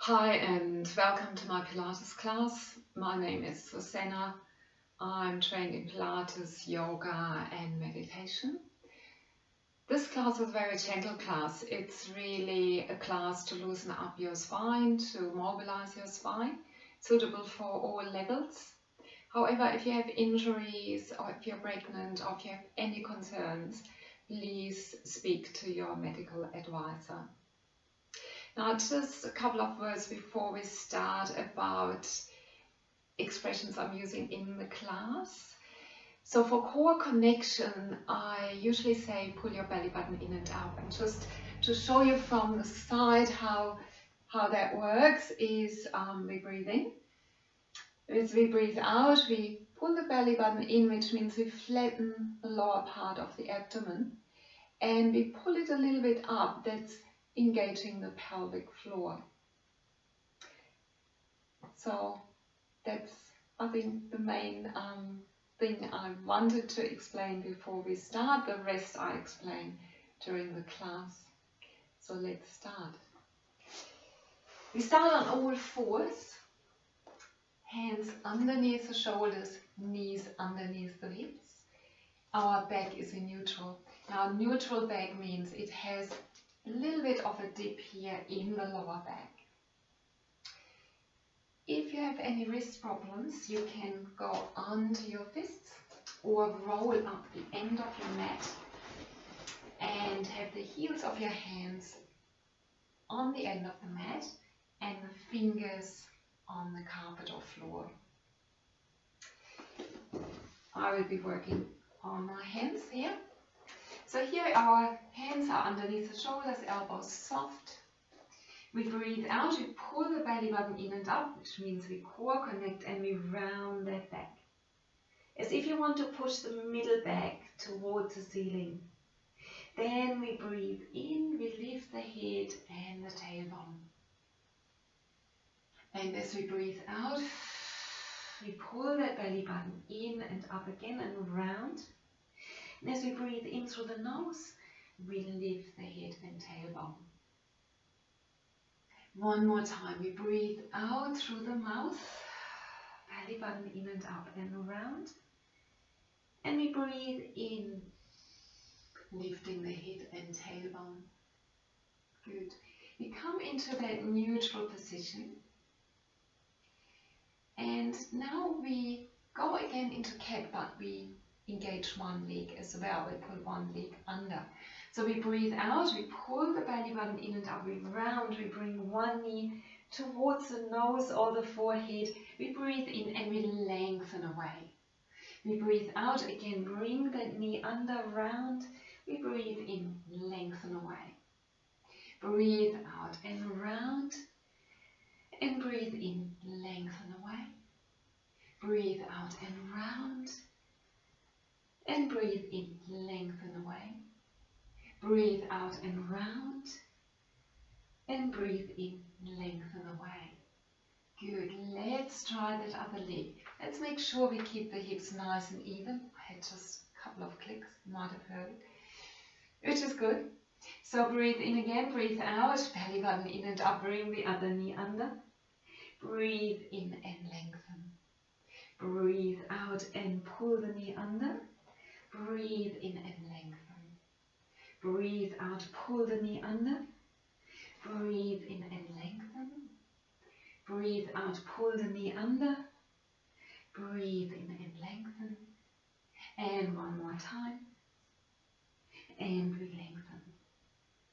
Hi and welcome to my Pilates class. My name is Susanna. I'm trained in Pilates, yoga and meditation. This class is a very gentle class. It's really a class to loosen up your spine, to mobilize your spine, suitable for all levels. However, if you have injuries or if you're pregnant or if you have any concerns, please speak to your medical advisor. Now, just a couple of words before we start about expressions I'm using in the class. So for core connection, I usually say pull your belly button in and up. And just to show you from the side how that works is we breathe in. As we breathe out, we pull the belly button in, which means we flatten the lower part of the abdomen. And we pull it a little bit up. That's engaging the pelvic floor. So that's, I think, the main thing I wanted to explain before we start. The rest I explain during the class. So let's start. We start on all fours, hands underneath the shoulders, knees underneath the hips. Our back is in neutral. Now neutral back means it has a little bit of a dip here in the lower back. If you have any wrist problems, you can go onto your fists or roll up the end of your mat and have the heels of your hands on the end of the mat and the fingers on the carpet or floor. I will be working on my hands here. So here our hands are underneath the shoulders, elbows soft. We breathe out, we pull the belly button in and up, which means we core connect and we round that back. As if you want to push the middle back towards the ceiling. Then we breathe in, we lift the head and the tailbone. And as we breathe out, we pull that belly button in and up again and round. And as we breathe in through the nose, we lift the head and tailbone. One more time, we breathe out through the mouth, belly button in and up and around. And we breathe in, lifting the head and tailbone. Good. We come into that neutral position. And now we go again into cat, but we engage one leg as well. We pull one leg under. So we breathe out, we pull the belly button in and up, we round, we bring one knee towards the nose or the forehead. We breathe in and we lengthen away. We breathe out again, bring that knee under, round. We breathe in, lengthen away. Breathe out and round. And breathe in, lengthen away. Breathe out and round. And breathe in, lengthen away. Breathe out and round. And breathe in, lengthen away. Good. Let's try that other leg. Let's make sure we keep the hips nice and even. I had just a couple of clicks, you might have heard it, which is good. So breathe in again, breathe out, belly button in and up, bring the other knee under. Breathe in and lengthen. Breathe out and pull the knee under. Breathe in and lengthen. Breathe out, pull the knee under. Breathe in and lengthen. Breathe out, pull the knee under. Breathe in and lengthen. And one more time. And we lengthen.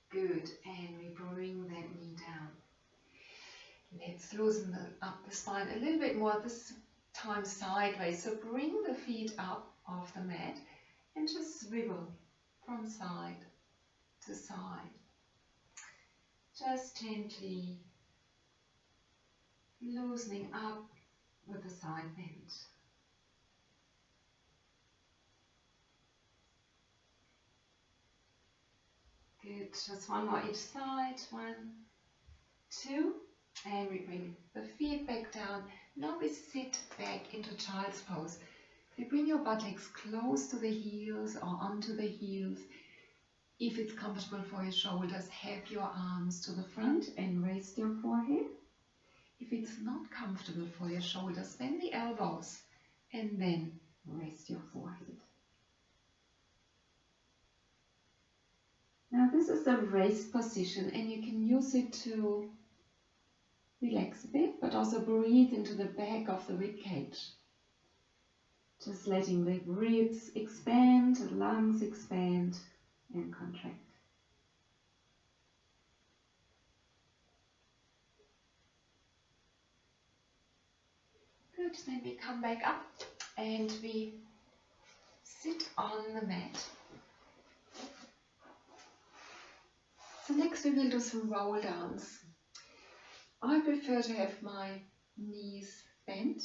Good. And we bring that knee down. Let's loosen up the spine a little bit more, this time sideways. So bring the feet up off the mat and just swivel from side to side. Just gently loosening up with the side bend. Good, just one more each side. 1, 2, and we bring the feet back down. Now we sit back into child's pose. So you bring your buttocks close to the heels or onto the heels. If it's comfortable for your shoulders, have your arms to the front and raise your forehead. If it's not comfortable for your shoulders, bend the elbows and then rest your forehead. Now this is a raised position and you can use it to relax a bit, but also breathe into the back of the rib cage. Just letting the ribs expand, the lungs expand and contract. Good, then we come back up and we sit on the mat. So next we will do some roll downs. I prefer to have my knees bent.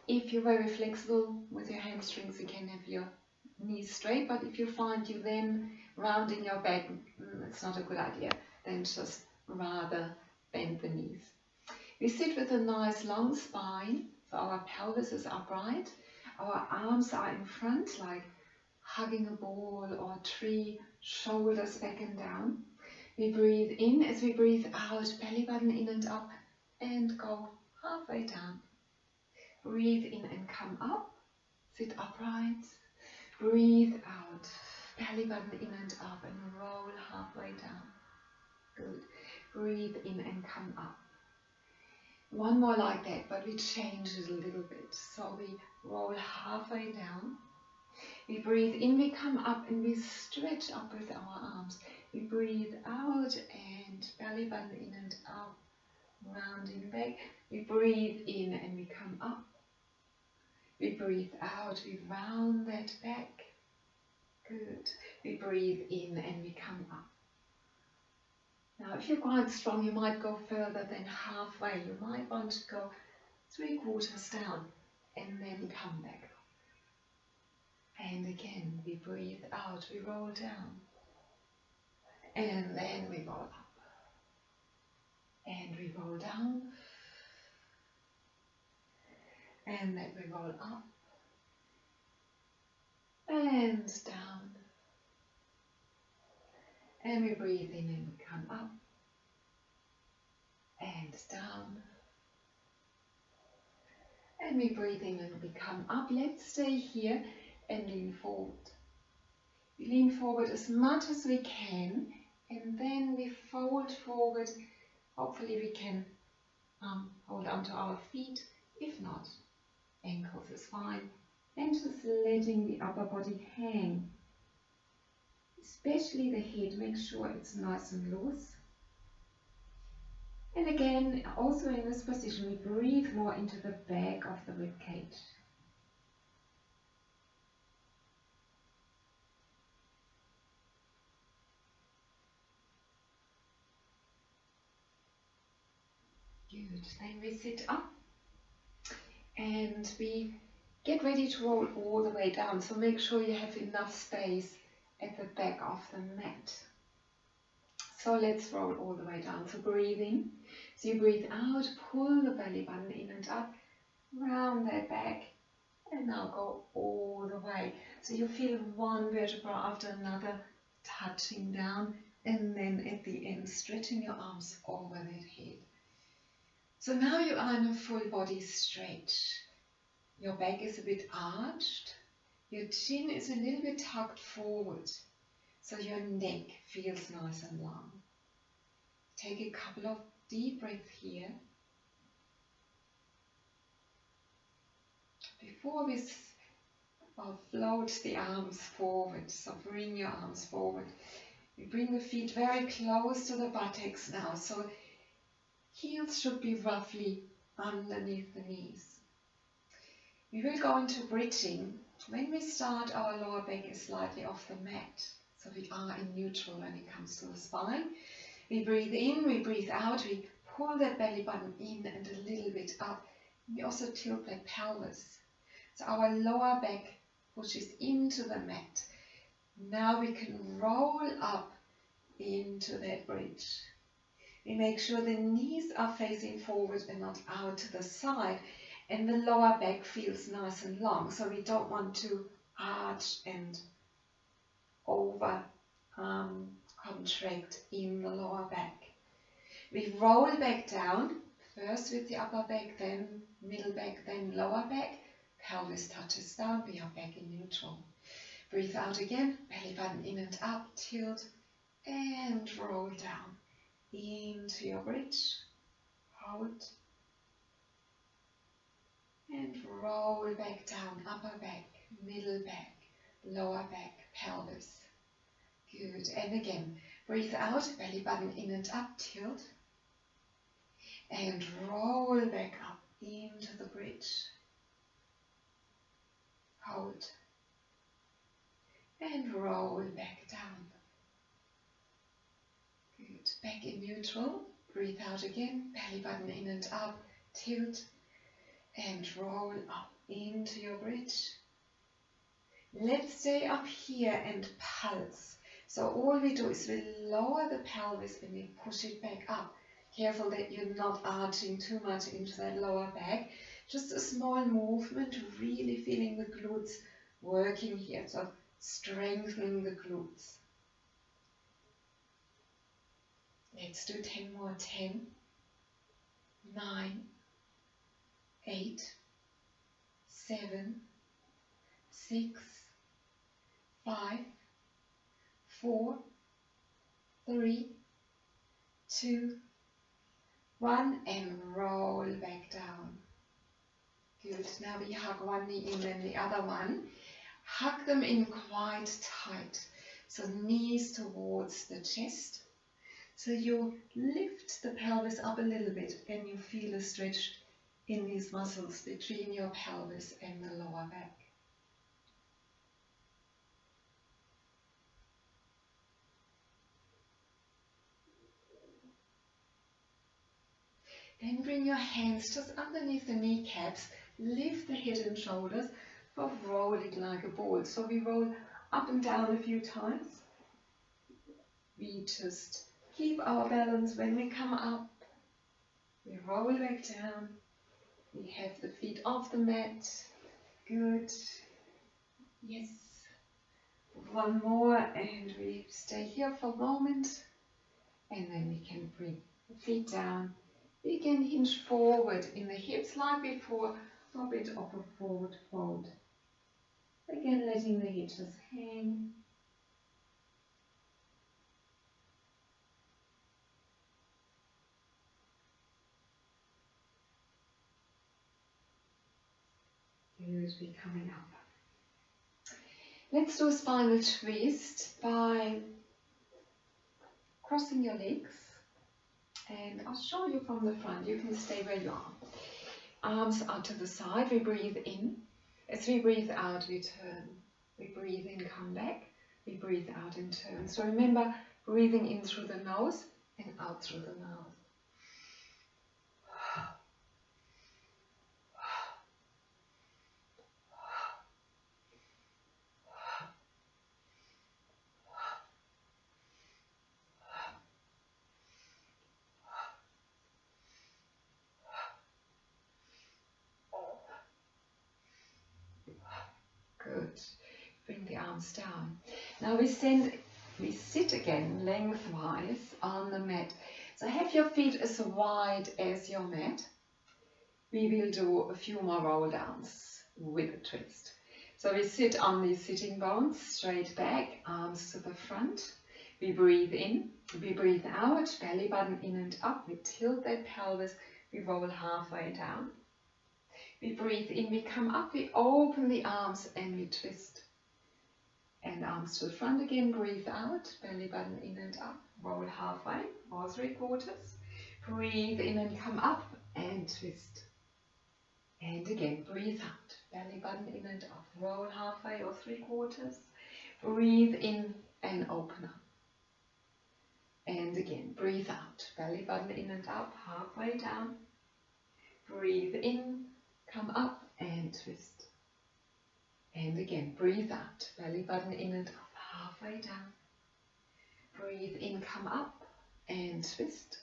If you're very flexible with your hamstrings, you can have your knees straight, but if you find you then rounding your back, it's not a good idea, then just rather bend the knees. We sit with a nice long spine, so our pelvis is upright, our arms are in front like hugging a ball or a tree, shoulders back and down. We breathe in. As we breathe out, belly button in and up and go halfway down. Breathe in and come up, sit upright. Breathe out, belly button in and up and roll halfway down. Good. Breathe in and come up. One more like that, but we change it a little bit. So we roll halfway down. We breathe in, we come up and we stretch up with our arms. We breathe out and belly button in and up, rounding back. We breathe in and we come up. We breathe out, we round that back. Good. We breathe in and we come up. Now if you're quite strong, you might go further than halfway. You might want to go 3/4 down and then come back up. And again, we breathe out, we roll down. And then we roll up. And we roll down. And then we roll up. And down. And we breathe in and we come up. And down. And we breathe in and we come up. Let's stay here and lean forward. We lean forward as much as we can and then we fold forward. Hopefully we can hold onto our feet. If not, ankles is fine. And just letting the upper body hang. Especially the head, make sure it's nice and loose. And again, also in this position, we breathe more into the back of the rib cage. Good. Then we sit up and we get ready to roll all the way down. So make sure you have enough space at the back of the mat. So let's roll all the way down. So breathe in. So you breathe out, pull the belly button in and up, round that back, and now go all the way. So you feel one vertebra after another touching down, and then at the end stretching your arms over that head. So now you are in a full body stretch. Your back is a bit arched, your chin is a little bit tucked forward, so your neck feels nice and long. Take a couple of deep breaths here. Before we float the arms forward, so bring your arms forward. We bring the feet very close to the buttocks now, so heels should be roughly underneath the knees. We will go into bridging. When we start, our lower back is slightly off the mat, so we are in neutral when it comes to the spine. We breathe in, we breathe out, we pull that belly button in and a little bit up. We also tilt that pelvis. So our lower back pushes into the mat. Now we can roll up into that bridge. We make sure the knees are facing forward and not out to the side, and the lower back feels nice and long, so we don't want to arch and over contract in the lower back. We roll back down, First with the upper back, then middle back, then lower back. Pelvis touches down, we are back in neutral. Breathe out again, belly button in and up, tilt and roll down into your bridge. Hold and roll back down, upper back, middle back, lower back, pelvis. Good, and again, breathe out, belly button in and up, tilt and roll back up into the bridge. Hold and roll back down. Good, back in neutral, breathe out again, belly button in and up, tilt and roll up into your bridge. Let's stay up here and pulse. So all we do is we lower the pelvis and we push it back up. Careful that you're not arching too much into that lower back. Just a small movement, really feeling the glutes working here. So strengthening the glutes. Let's do 10 more. 10, 9, 8, 7, 6, 5, 4, 3, 2, 1, and roll back down. Good. Now we hug one knee in and the other one. Hug them in quite tight. So knees towards the chest. So you lift the pelvis up a little bit and you feel a stretch in these muscles between your pelvis and the lower back. Then bring your hands just underneath the kneecaps, lift the head and shoulders, but roll it like a ball. So we roll up and down a few times. We just keep our balance when we come up. We roll back down. We have the feet off the mat. Good. Yes. One more and we stay here for a moment. And then we can bring the feet down. We can hinge forward in the hips like before, a bit of a forward fold. Again, letting the hitches hang. Good, we're coming up. Let's do a spinal twist by crossing your legs. And I'll show you from the front. You can stay where you are. Arms out to the side. We breathe in. As we breathe out, we turn. We breathe in, come back. We breathe out and turn. So remember, breathing in through the nose and out through the mouth. Good. Bring the arms down. Now we sit again lengthwise on the mat. So have your feet as wide as your mat. We will do a few more roll downs with a twist. So we sit on the sitting bones, straight back, arms to the front. We breathe in, we breathe out, belly button in and up. We tilt that pelvis, we roll halfway down. We breathe in, we come up, we open the arms and we twist. And arms to the front again, breathe out, belly button in and up, roll halfway or 3/4. Breathe in and come up and twist. And again, breathe out, belly button in and up, roll halfway or 3/4. Breathe in and open up. And again, breathe out, belly button in and up, halfway down. Breathe in, come up and twist. And again, breathe out, belly button in and up, halfway down. Breathe in, come up and twist.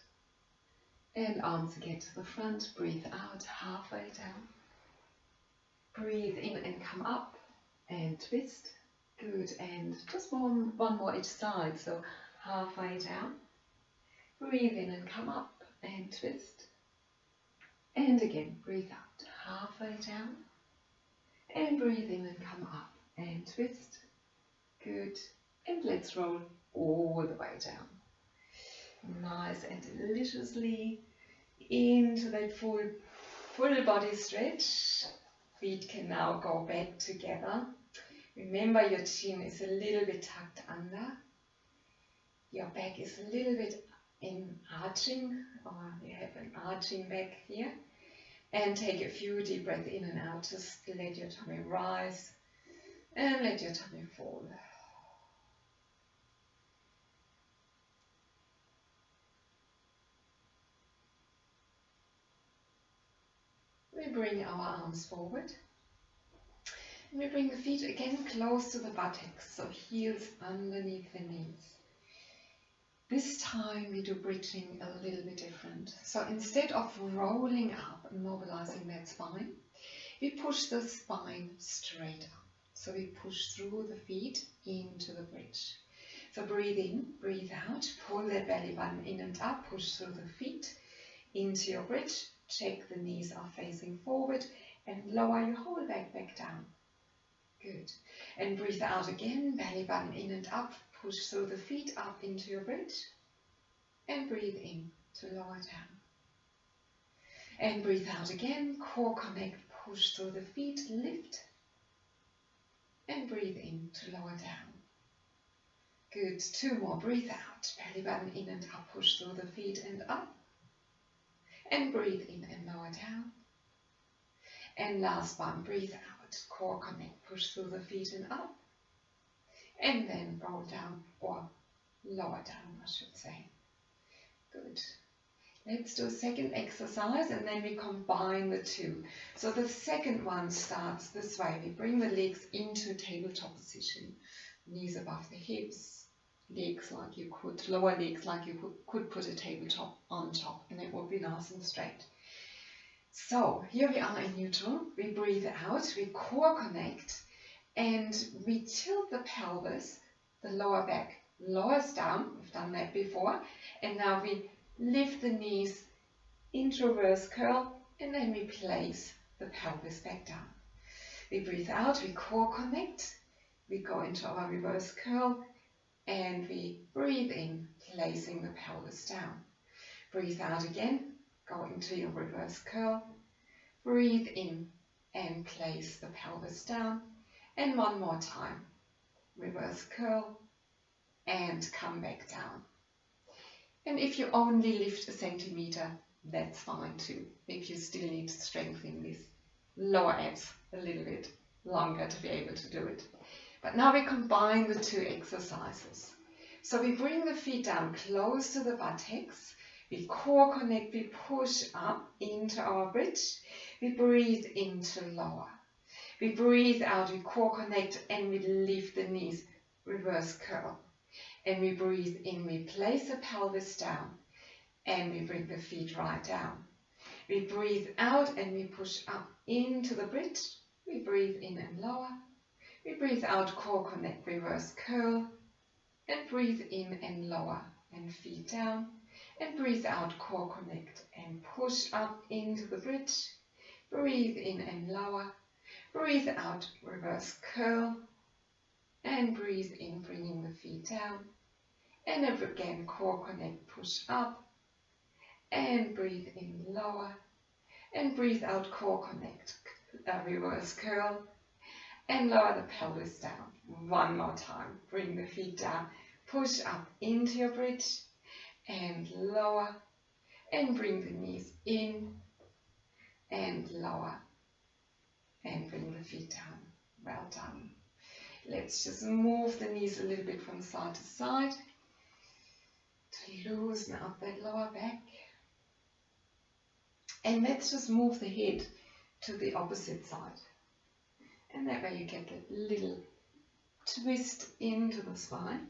And arms again to the front, breathe out, halfway down. Breathe in and come up and twist. Good, and just one more each side, so halfway down. Breathe in and come up and twist. And again, breathe out, halfway down. And breathe in and come up and twist. Good. And let's roll all the way down. Nice and deliciously into that full body stretch. Feet can now go back together. Remember, your chin is a little bit tucked under. Your back is a little bit arching, or you have an arching back here. And take a few deep breaths in and out. Just let your tummy rise and let your tummy fall. We bring our arms forward. We bring the feet again close to the buttocks, so heels underneath the knees. This time we do bridging a little bit different. So instead of rolling up and mobilizing that spine, we push the spine straight up. So we push through the feet into the bridge. So breathe in, breathe out, pull that belly button in and up, push through the feet into your bridge. Check the knees are facing forward and lower your whole back down. Good. And breathe out again, belly button in and up, push through the feet up into your bridge. And breathe in to lower down. And breathe out again, core connect, push through the feet, lift. And breathe in to lower down. Good. 2 more. Breathe out, belly button in and up, push through the feet and up. And breathe in and lower down. And last one, breathe out, core connect, push through the feet and up. And then roll down, or lower down, I should say. Good. Let's do a second exercise and then we combine the two. So the second one starts this way. We bring the legs into tabletop position. Knees above the hips, legs like you could, lower legs like you could put a tabletop on top, and it would be nice and straight. So here we are in neutral. We breathe out, we core connect, and we tilt the pelvis, the lower back lowers down. We've done that before. And now we lift the knees into reverse curl, and then we place the pelvis back down. We breathe out, we core connect, we go into our reverse curl, and we breathe in, placing the pelvis down. Breathe out again, go into your reverse curl, breathe in and place the pelvis down. And one more time, reverse curl and come back down. And if you only lift a centimeter, that's fine too, if you still need to strengthen these lower abs a little bit longer to be able to do it. But now we combine the two exercises. So we bring the feet down close to the buttocks, we core connect, we push up into our bridge, we breathe in to lower. We breathe out, we core connect, and we lift the knees, reverse curl. And we breathe in, we place the pelvis down, and we bring the feet right down. We breathe out and we push up into the bridge. We breathe in and lower. We breathe out, core connect, reverse curl, and breathe in and lower, and feet down. And breathe out, core connect, and push up into the bridge. Breathe in and lower. Breathe out, reverse curl, and breathe in, bringing the feet down. And again, core connect, push up, and breathe in, lower, and breathe out, core connect, reverse curl, and lower the pelvis down. One more time, bring the feet down, push up into your bridge, and lower, and bring the knees in, and lower, and bring the feet down. Well done. Let's just move the knees a little bit from side to side to loosen up that lower back. And let's just move the head to the opposite side. And that way you get a little twist into the spine.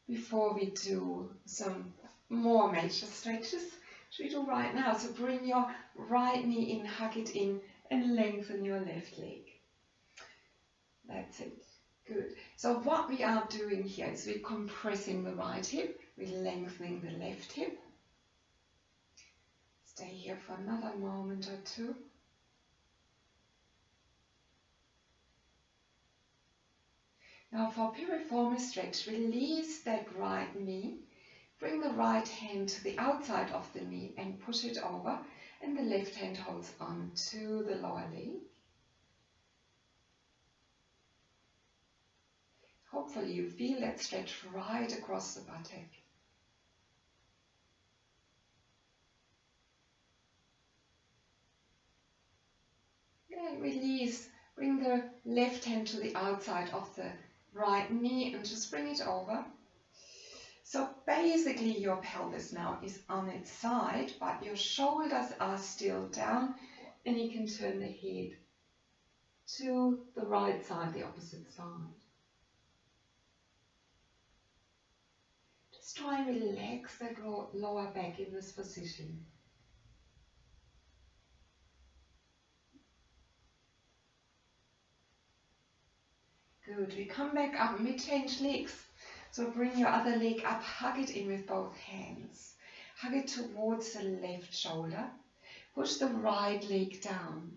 Before we do some more major stretches, which we do right now. So bring your right knee in, hug it in, and lengthen your left leg. That's it. Good. So what we are doing here is we're compressing the right hip, we're lengthening the left hip. Stay here for another moment or two. Now for piriformis stretch, release that right knee. Bring the right hand to the outside of the knee and push it over, and the left hand holds on to the lower leg. Hopefully you feel that stretch right across the buttock. Then release. Bring the left hand to the outside of the right knee and just bring it over. So basically your pelvis now is on its side, but your shoulders are still down, and you can turn the head to the right side, the opposite side. Just try and relax that lower back in this position. Good. We come back up, mid-change legs. So bring your other leg up, hug it in with both hands. Hug it towards the left shoulder. Push the right leg down.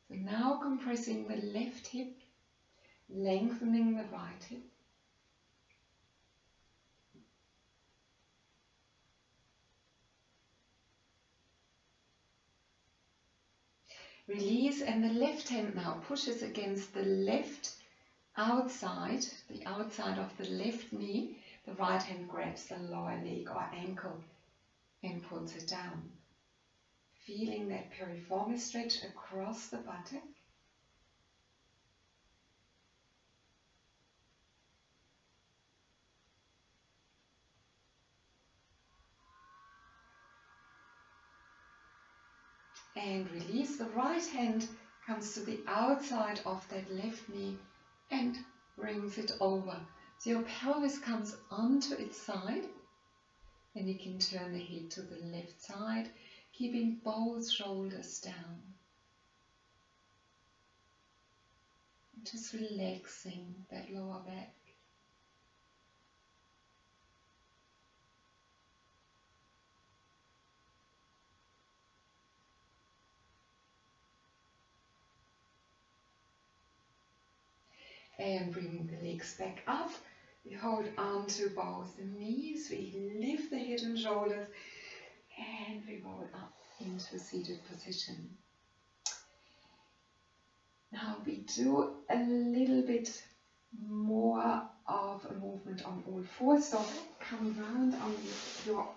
So now compressing the left hip, lengthening the right hip. Release, and the left hand now pushes against the left outside, the outside of the left knee. The right hand grabs the lower leg or ankle and pulls it down. Feeling that piriformis stretch across the buttock. And release. The right hand comes to the outside of that left knee and brings it over. So your pelvis comes onto its side, and you can turn the head to the left side, keeping both shoulders down. Just relaxing that lower back. And bringing the legs back up, we hold on to both the knees, we lift the head and shoulders, and we roll up into a seated position. Now we do a little bit more of a movement on all fours, so come round on your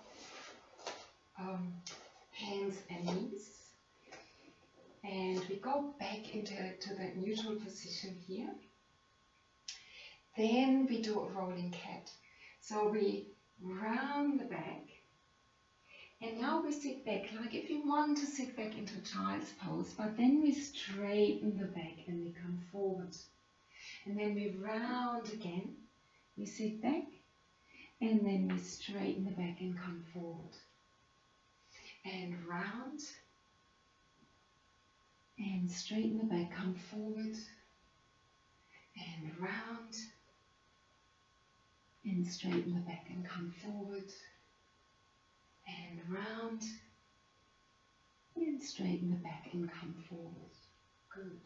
hands and knees, and we go back into the neutral position here. Then we do a rolling cat. So we round the back, and now we sit back, like if you want to sit back into child's pose, but then we straighten the back and we come forward. And then we round again, we sit back, and then we straighten the back and come forward. And round, and straighten the back, come forward, and round, and straighten the back and come forward, and round, and straighten the back and come forward. Good.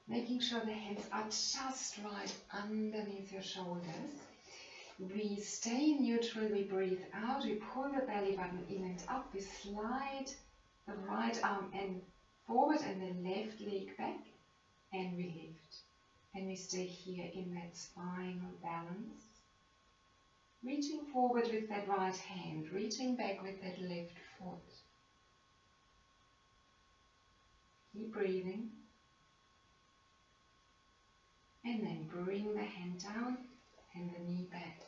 Making sure the hands are just right underneath your shoulders. We stay neutral, we breathe out, we pull the belly button in and up, we slide the right arm and forward and the left leg back, and we lift. And we stay here in that spinal balance. Reaching forward with that right hand, reaching back with that left foot. Keep breathing. And then bring the hand down and the knee back.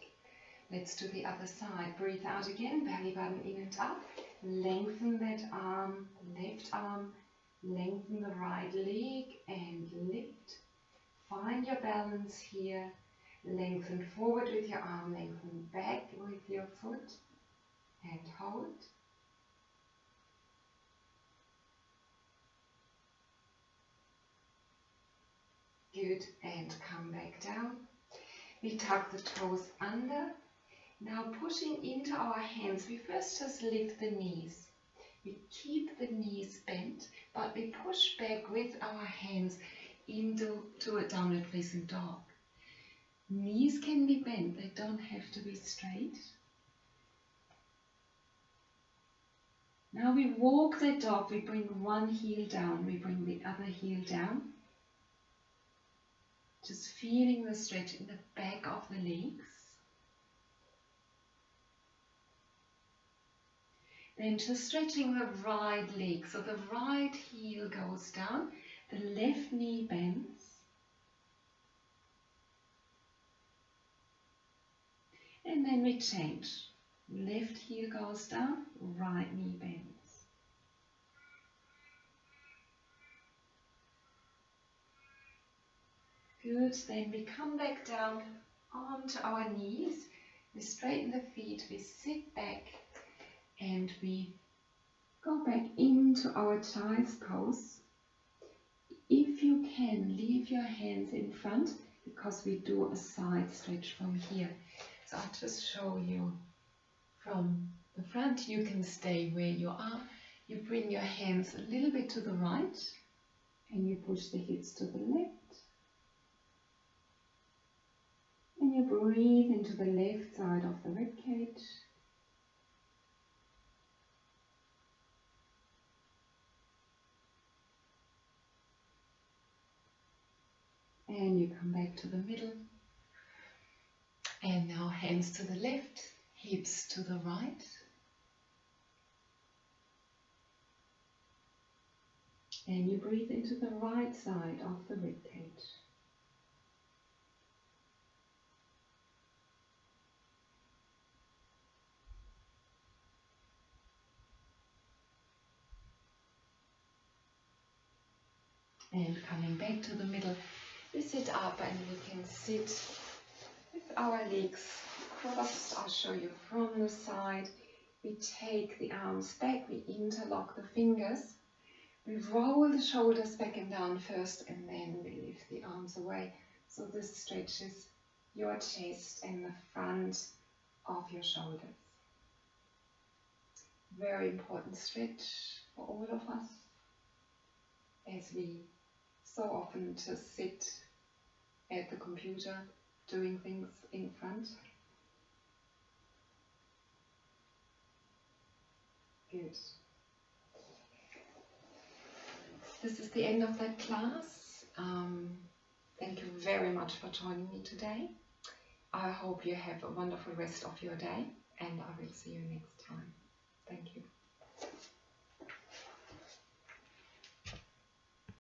Let's do the other side. Breathe out again, belly button in and up. Lengthen that arm, left arm. Lengthen the right leg and lift. Find your balance here. Lengthen forward with your arm, lengthen back with your foot, and hold. Good, and come back down. We tuck the toes under, Now pushing into our hands, we first just lift the knees. We keep the knees bent, but we push back with our hands into a downward facing dog. Knees can be bent, they don't have to be straight. Now we walk the dog, we bring one heel down, we bring the other heel down. Just feeling the stretch in the back of the legs. Then just stretching the right leg, so the right heel goes down, the left knee bends. And then we change. Left heel goes down, right knee bends. Good, then we come back down onto our knees. We straighten the feet, we sit back, and we go back into our child's pose. If you can, leave your hands in front, because we do a side stretch from here. So I'll just show you from the front. You can stay where you are. You bring your hands a little bit to the right, and you push the hips to the left. And you breathe into the left side of the ribcage. And you come back to the middle. And now hands to the left, hips to the right. And you breathe into the right side of the ribcage. And coming back to the middle, we sit up and we can sit with our legs crossed. I'll show you from the side. We take the arms back, we interlock the fingers. We roll the shoulders back and down first, and then we lift the arms away. So this stretches your chest and the front of your shoulders. Very important stretch for all of us, as we so often just sit at the computer doing things in front. Good. This is the end of that class. Thank you very much for joining me today. I hope you have a wonderful rest of your day, and I will see you next time.